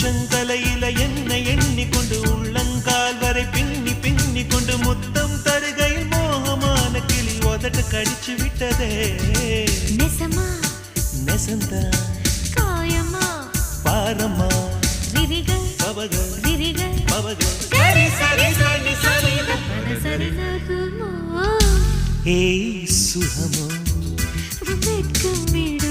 உச்சந்தலையில என்னை எண்ணிக்கொண்டு உள்ளங்கால் வரை பின்னி பின்னி கொண்டு முத்தம் தருகையில் மோகமான கிளி உதட்டு கடிச்சு விட்டதே. நெசமா நெசந்தா காயமா பாரம்மா விரிகள் பவகள் விரிகள் பவகள் சரி சரி சரி சரி சரி நகுமோ ஏய் சுகமோ வெட்கம் விடு